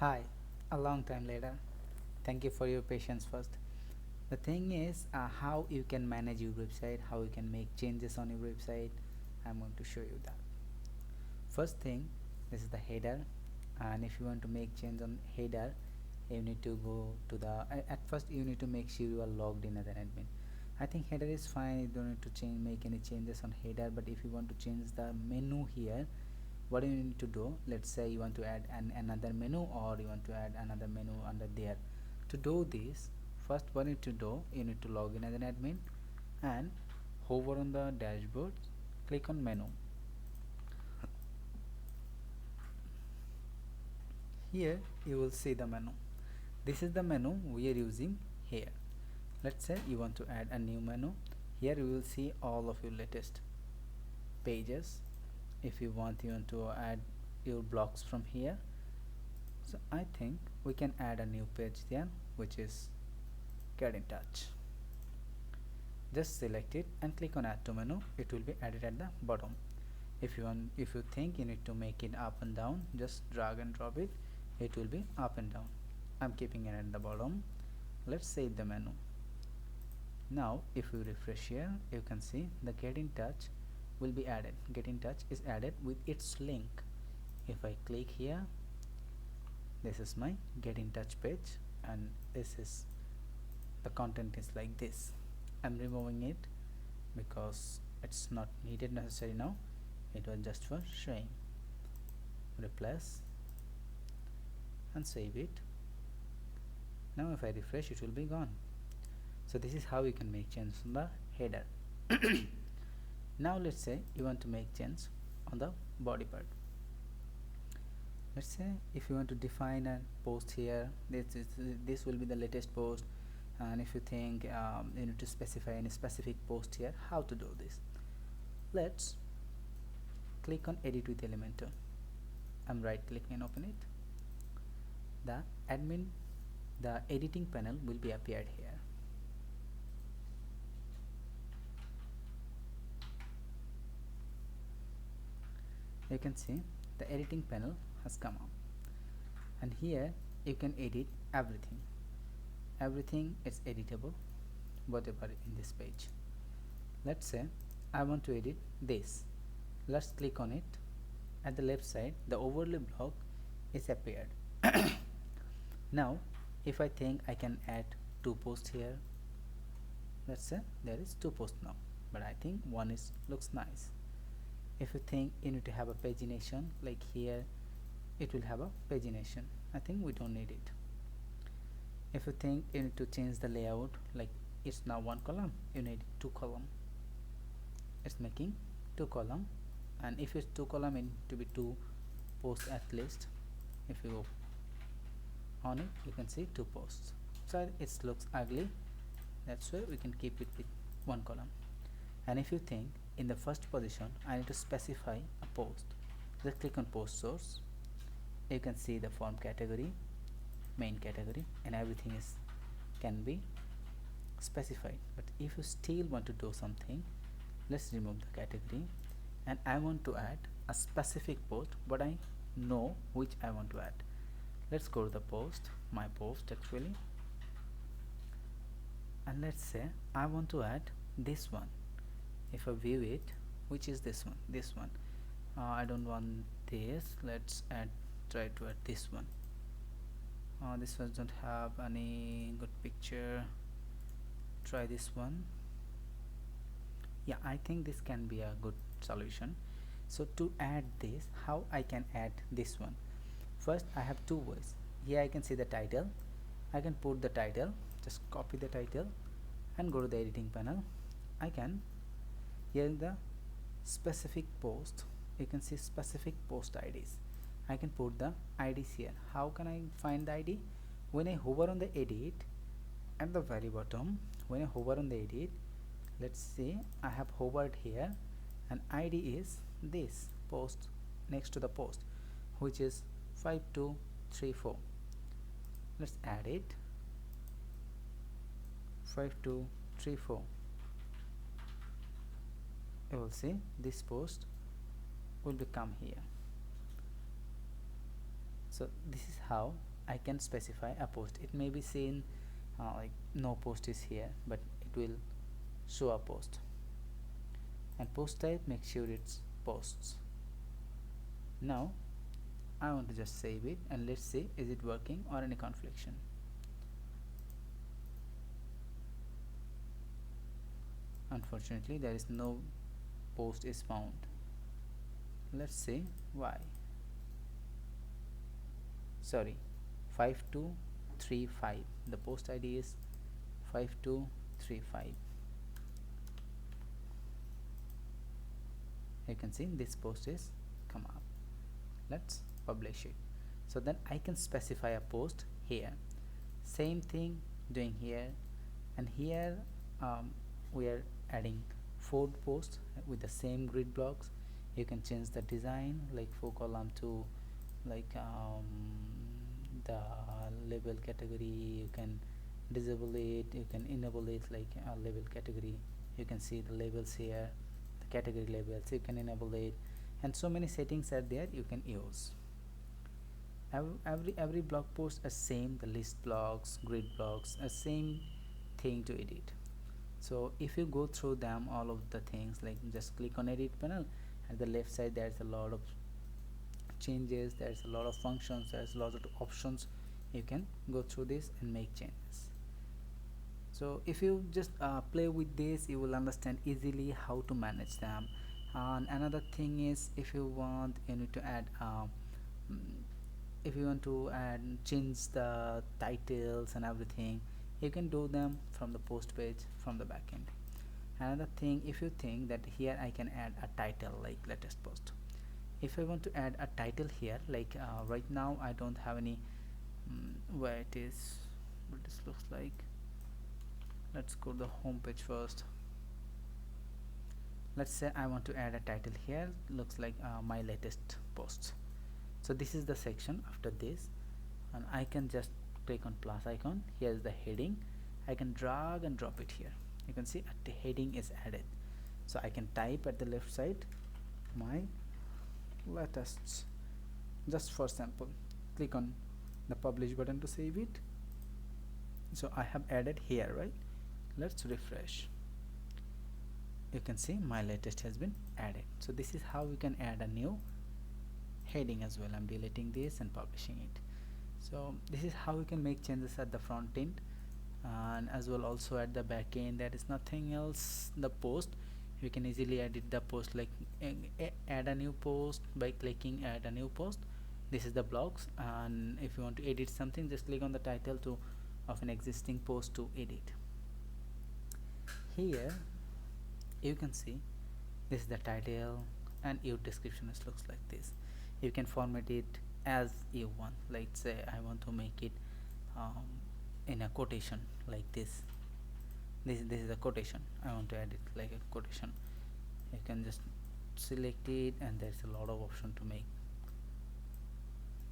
Hi, a long time later. Thank you for your patience first. The thing is how you can manage your website, how you can make changes on your website. I'm going to show you that. First thing, this is the header, and if you want to make change on header, you need to go to the at first you need to make sure you are logged in as an admin. I think header is fine, you don't need to make any changes on header, but if you want to change the menu here, what you need to do, let's say you want to add another menu, or you want to add another menu under there. To do this, first what you need to do, you need to log in as an admin and hover on the dashboard, click on menu. Here you will see the menu. This is the menu we are using here. Let's say you want to add a new menu. Here you will see all of your latest pages. If you want to add your blocks from here, so I think we can add a new page there, which is get in touch. Just select it and click on add to menu. It will be added at the bottom. If you think you need to make it up and down, just drag and drop it. It will be up and down. I'm keeping it at the bottom. Let's save the menu. Now if you refresh here, you can see the get in touch will be added. Get in touch is added with its link. If I click here, this is my get in touch page, and this is the content is like this. I'm removing it because it's not needed necessary now. It was just for showing. Replace and save it. Now if I refresh, it will be gone. So this is how you can make changes on the header. Now let's say you want to make change on the body part. Let's say if you want to define a post here, this will be the latest post, and if you think you need to specify any specific post here, how to do this? Let's click on edit with Elementor. I'm right clicking and open it. The editing panel will be appeared here. You can see the editing panel has come up, and here you can edit everything is editable, whatever in this page. Let's say I want to edit this. Let's click on it. At the left side, the overlay block is appeared. Now if I think I can add two posts here, let's say there is two posts now, but I think one is looks nice. If you think you need to have a pagination, like here it will have a pagination, I think we don't need it. If you think you need to change the layout, like it's now one column, you need two column. It's making two column, and if it's two column, it need to be two posts at least. If you go on it, you can see two posts. So it looks ugly, that's why we can keep it with one column. And if you think in the first position I need to specify a post, just click on post source. You can see the form category, main category, and everything is can be specified. But if you still want to do something, let's remove the category, and I want to add a specific post, but I know which I want to add. Let's go to the post, my post actually, and let's say I want to add this one. If I view it, which is this one, I don't want this. Let's try to add this one. This one don't have any good picture. Try this one. Yeah, I think this can be a good solution. So to add this, how I can add this one? First, I have two ways. Here I can see the title. I can put the title, just copy the title and go to the editing panel. I can, here in the specific post, you can see specific post IDs. I can put the IDs here. How can I find the ID? When I hover on the edit, at the very bottom, when I hover on the edit, let's see, I have hovered here, and ID is this post next to the post, which is 5234. Let's add it, 5234. You will see this post will become here. So this is how I can specify a post. It may be seen like no post is here, but it will show a post. And post type, make sure it's posts. Now I want to just save it and let's see is it working or any confliction. Unfortunately there is no post is found. Let's see why. Sorry, 5235, the post ID is 5235. You can see this post is come up. Let's publish it. So then I can specify a post here. Same thing doing here, and here we are adding 4 posts with the same grid blocks. You can change the design like 4 column to like the label category. You can disable it, you can enable it like a label category. You can see the labels here, the category labels, you can enable it, and so many settings are there you can use. Every blog post are same, the list blocks, grid blocks are same thing to edit. So if you go through them all of the things, like just click on edit panel, at the left side there's a lot of changes, there's a lot of functions, there's a lot of options. You can go through this and make changes. So if you just play with this, you will understand easily how to manage them. And another thing is, if you want, you need to add if you want to add change the titles and everything, you can do them from the post page from the backend. Another thing, if you think that here I can add a title like latest post, if I want to add a title here, like right now I don't have any where it is, what this looks like. Let's go to the home page first. Let's say I want to add a title here, looks like my latest posts. So this is the section after this, and I can just click on plus icon. Here's the heading. I can drag and drop it here. You can see the heading is added. So I can type at the left side my latest, just for sample. Click on the publish button to save it. So I have added here, right? Let's refresh. You can see my latest has been added. So this is how we can add a new heading as well. I'm deleting this and publishing it. So this is how we can make changes at the front end, and as well also at the back end. There is nothing else. The post, you can easily edit the post, like add a new post by clicking add a new post. This is the blocks, and if you want to edit something, just click on the title to of an existing post to edit. Here you can see this is the title, and your description looks like this. You can format it as you want. Like say I want to make it in a quotation like this. This is a quotation. I want to add it like a quotation. You can just select it, and there's a lot of option to make.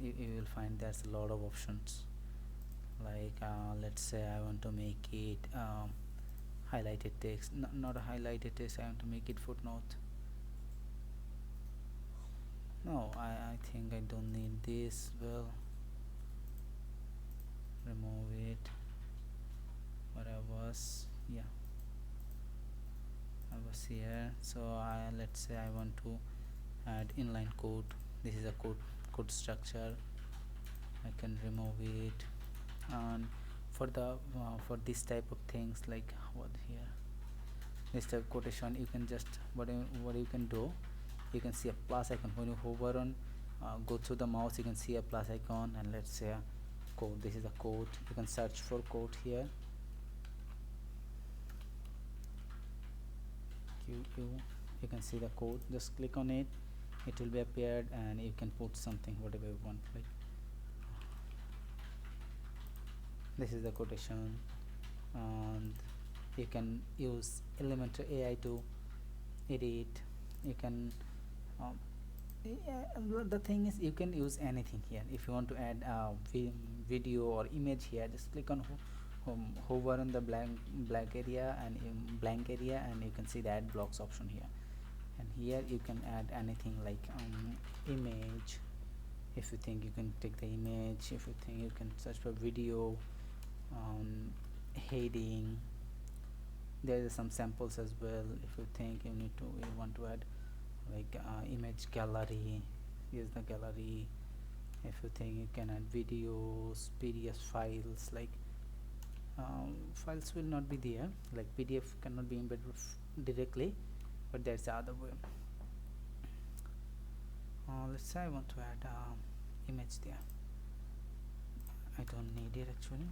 You will find there's a lot of options. Like let's say I want to make it highlighted text. Not a highlighted text. I want to make it footnote. No, I think I don't need this. Well, remove it. What I was, yeah, I was here. So let's say I want to add inline code. This is a code structure. I can remove it. And for the for this type of things, like what here, this type of quotation, you can just what you can do, you can see a plus icon. When you hover on go through the mouse, you can see a plus icon, and let's say a code. This is a code. You can search for code here. You can see the code. Just click on it, it will be appeared, and you can put something whatever you want. Like this is the quotation, and you can use Elementor AI to edit. You can the thing is, you can use anything here. If you want to add video or image here, just click on hover on the blank area and blank area, and you can see the add blocks option here. And here you can add anything like image, If you think you can take the image, if you think you can search for video, heading. There are some samples as well. If you think you want to add like image gallery, here's the gallery. If you think you can add videos, PDF files, like files will not be there, like PDF cannot be embedded directly, but there's the other way. Let's say I want to add image there. I don't need it actually.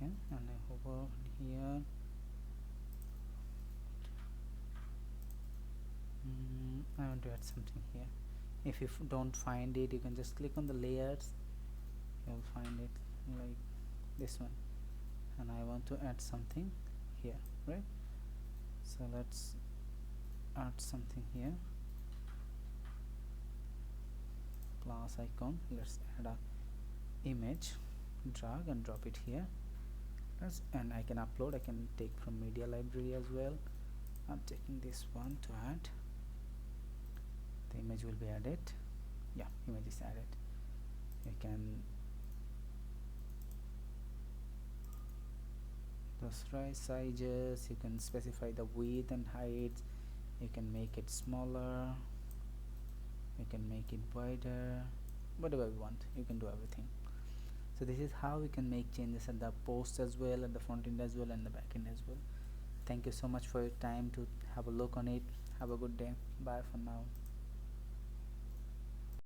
Okay, and I hover here. I want to add something here. If you don't find it, you can just click on the layers, you'll find it like this one, and I want to add something here, right? So let's add something here, plus icon. Let's add a image, drag and drop it here. And I can upload, I can take from media library as well. I'm taking this one to add. The image will be added. Yeah, image is added. You can those sizes, you can specify the width and height, you can make it smaller, you can make it wider, whatever you want, you can do everything. So this is how we can make changes at the post as well, at the front end as well, and the back end as well. Thank you so much for your time to have a look on it. Have a good day. Bye for now.